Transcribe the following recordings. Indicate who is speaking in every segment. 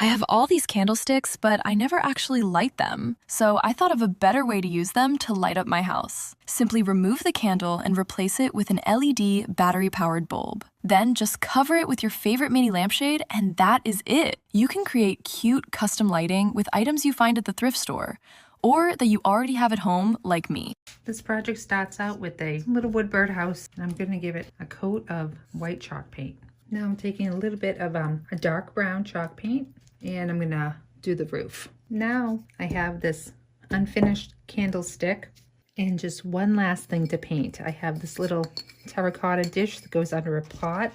Speaker 1: I have all these candlesticks, but I never actually light them. So I thought of a better way to use them to light up my house. Simply remove the candle and replace it with an LED battery-powered bulb. Then just cover it with your favorite mini lampshade and that is it. You can create cute custom lighting with items you find at the thrift store, or that you already have at home like me.
Speaker 2: This project starts out with a little wood birdhouse, and I'm going to give it a coat of white chalk paint. Now I'm taking a little bit of a dark brown chalk paint, and I'm going to do the roof. Now I have this unfinished candlestick, and just one last thing to paint. I have this little terracotta dish that goes under a pot.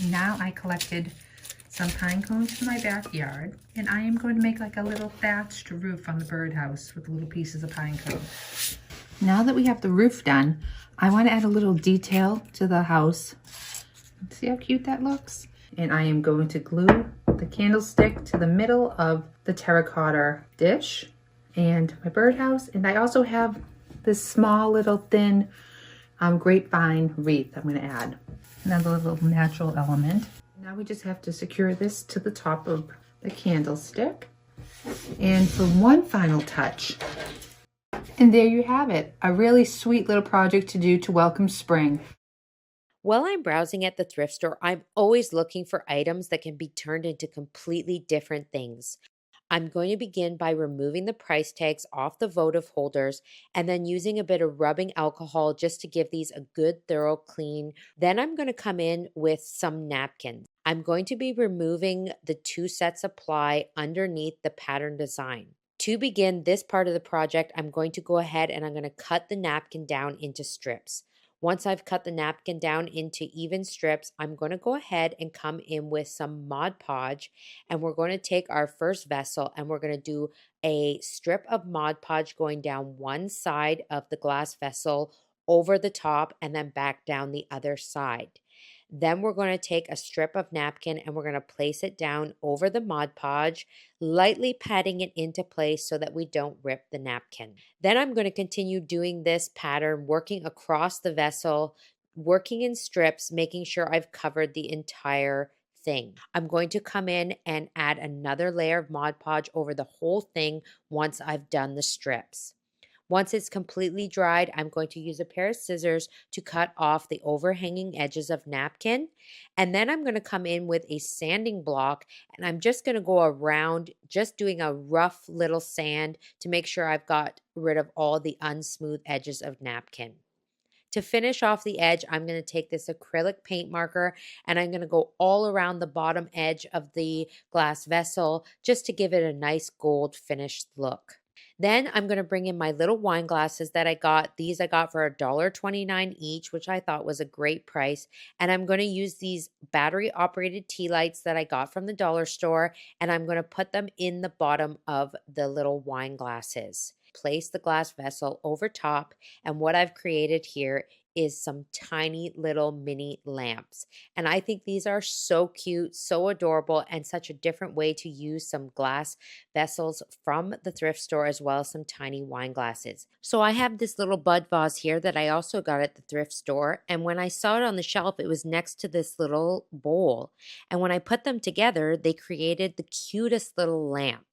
Speaker 2: Now I collected some pine cones from my backyard, and I am going to make like a little thatched roof on the birdhouse with little pieces of pine cone. Now that we have the roof done, I want to add a little detail to the house. See how cute that looks? And I am going to glue the candlestick to the middle of the terracotta dish and my birdhouse. And I also have this small little thin grapevine wreath I'm going to add. Another little natural element. Now we just have to secure this to the top of the candlestick. And for one final touch, and there you have it, a really sweet little project to do to welcome spring.
Speaker 3: While I'm browsing at the thrift store, I'm always looking for items that can be turned into completely different things. I'm going to begin by removing the price tags off the votive holders and then using a bit of rubbing alcohol just to give these a good thorough clean. Then I'm going to come in with some napkins. I'm going to be removing the 2 sets of ply underneath the pattern design. To begin this part of the project, I'm going to go ahead and I'm going to cut the napkin down into strips. Once I've cut the napkin down into even strips, I'm going to go ahead and come in with some Mod Podge, and we're going to take our first vessel and we're going to do a strip of Mod Podge going down one side of the glass vessel over the top and then back down the other side. Then we're going to take a strip of napkin and we're going to place it down over the Mod Podge, lightly patting it into place so that we don't rip the napkin. Then I'm going to continue doing this pattern, working across the vessel, working in strips, making sure I've covered the entire thing. I'm going to come in and add another layer of Mod Podge over the whole thing once I've done the strips. Once it's completely dried, I'm going to use a pair of scissors to cut off the overhanging edges of napkin. And then I'm going to come in with a sanding block and I'm just going to go around just doing a rough little sand to make sure I've got rid of all the unsmooth edges of napkin. To finish off the edge, I'm going to take this acrylic paint marker and I'm going to go all around the bottom edge of the glass vessel just to give it a nice gold finished look. Then I'm going to bring in my little wine glasses that I got. These I got for $1.29 each, which I thought was a great price. And I'm going to use these battery operated tea lights that I got from the dollar store, and I'm going to put them in the bottom of the little wine glasses. Place the glass vessel over top, and what I've created here is some tiny little mini lamps. And I think these are so cute, so adorable, and such a different way to use some glass vessels from the thrift store as well as some tiny wine glasses. So I have this little bud vase here that I also got at the thrift store, and when I saw it on the shelf, it was next to this little bowl. And when I put them together, they created the cutest little lamp.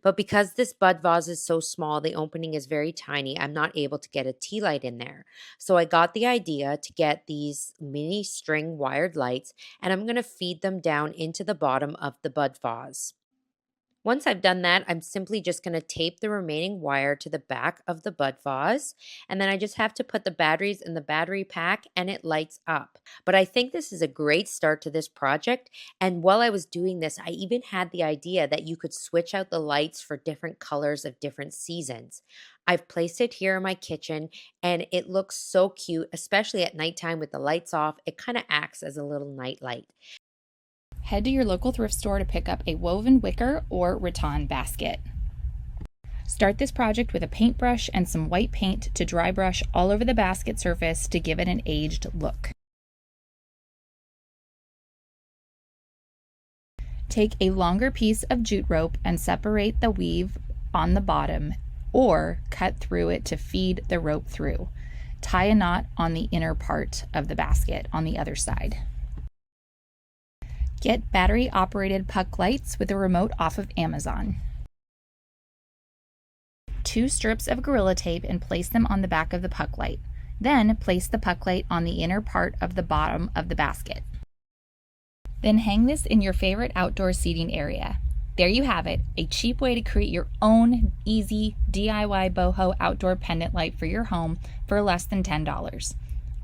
Speaker 3: But because this bud vase is so small, the opening is very tiny, I'm not able to get a tea light in there. So I got the idea to get these mini string wired lights, and I'm going to feed them down into the bottom of the bud vase. Once I've done that, I'm simply just going to tape the remaining wire to the back of the bud vase, and then I just have to put the batteries in the battery pack and it lights up. But I think this is a great start to this project, and while I was doing this, I even had the idea that you could switch out the lights for different colors of different seasons. I've placed it here in my kitchen, and it looks so cute, especially at nighttime with the lights off. It kind of acts as a little night light.
Speaker 4: Head to your local thrift store to pick up a woven wicker or rattan basket. Start this project with a paintbrush and some white paint to dry brush all over the basket surface to give it an aged look. Take a longer piece of jute rope and separate the weave on the bottom or cut through it to feed the rope through. Tie a knot on the inner part of the basket on the other side. Get battery-operated puck lights with a remote off of Amazon. 2 strips of Gorilla Tape and place them on the back of the puck light. Then place the puck light on the inner part of the bottom of the basket. Then hang this in your favorite outdoor seating area. There you have it, a cheap way to create your own easy DIY boho outdoor pendant light for your home for less than $10.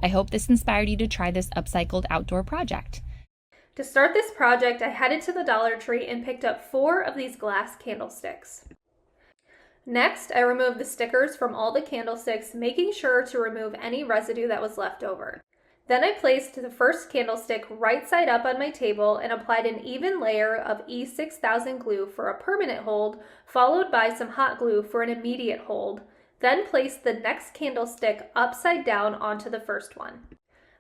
Speaker 4: I hope this inspired you to try this upcycled outdoor project.
Speaker 5: To start this project, I headed to the Dollar Tree and picked up 4 of these glass candlesticks. Next, I removed the stickers from all the candlesticks, making sure to remove any residue that was left over. Then I placed the first candlestick right side up on my table and applied an even layer of E6000 glue for a permanent hold, followed by some hot glue for an immediate hold. Then placed the next candlestick upside down onto the first one.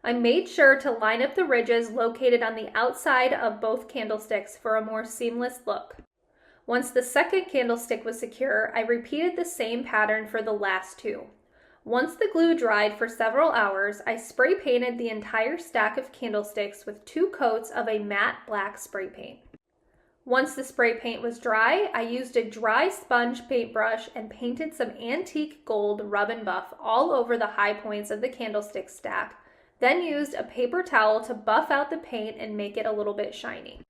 Speaker 5: I made sure to line up the ridges located on the outside of both candlesticks for a more seamless look. Once the second candlestick was secure, I repeated the same pattern for the last 2. Once the glue dried for several hours, I spray painted the entire stack of candlesticks with 2 coats of a matte black spray paint. Once the spray paint was dry, I used a dry sponge paintbrush and painted some antique gold rub and buff all over the high points of the candlestick stack, then used a paper towel to buff out the paint and make it a little bit shiny.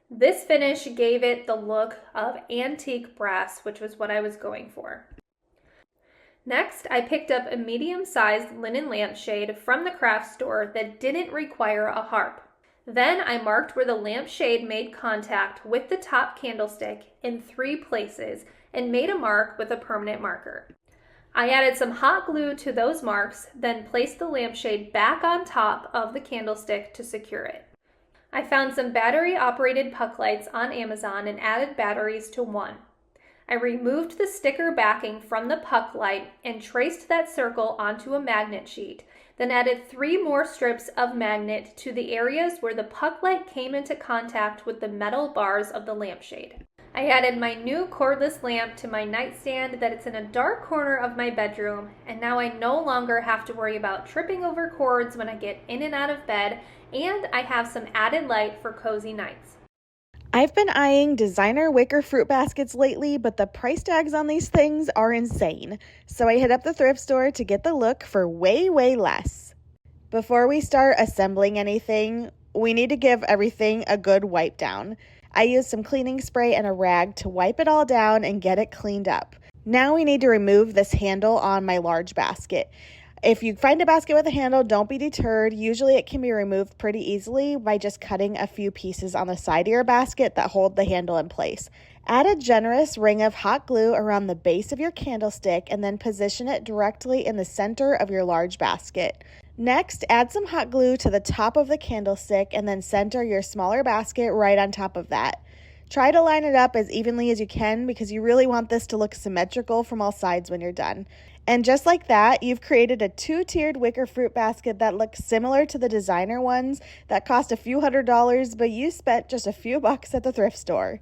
Speaker 5: This finish gave it the look of antique brass, which was what I was going for. Next, I picked up a medium-sized linen lampshade from the craft store that didn't require a harp. Then I marked where the lampshade made contact with the top candlestick in 3 places and made a mark with a permanent marker. I added some hot glue to those marks, then placed the lampshade back on top of the candlestick to secure it. I found some battery-operated puck lights on Amazon and added batteries to one. I removed the sticker backing from the puck light and traced that circle onto a magnet sheet, then added 3 more strips of magnet to the areas where the puck light came into contact with the metal bars of the lampshade. I added my new cordless lamp to my nightstand that it's in a dark corner of my bedroom, and now I no longer have to worry about tripping over cords when I get in and out of bed, and I have some added light for cozy nights.
Speaker 6: I've been eyeing designer wicker fruit baskets lately, but the price tags on these things are insane. So I hit up the thrift store to get the look for way less. Before we start assembling anything, we need to give everything a good wipe down. I used some cleaning spray and a rag to wipe it all down and get it cleaned up. Now we need to remove this handle on my large basket. If you find a basket with a handle, don't be deterred. Usually it can be removed pretty easily by just cutting a few pieces on the side of your basket that hold the handle in place. Add a generous ring of hot glue around the base of your candlestick and then position it directly in the center of your large basket. Next, add some hot glue to the top of the candlestick and then center your smaller basket right on top of that. Try to line it up as evenly as you can because you really want this to look symmetrical from all sides when you're done. And just like that, you've created a 2-tiered wicker fruit basket that looks similar to the designer ones that cost a few $100s, but you spent just a few bucks at the thrift store.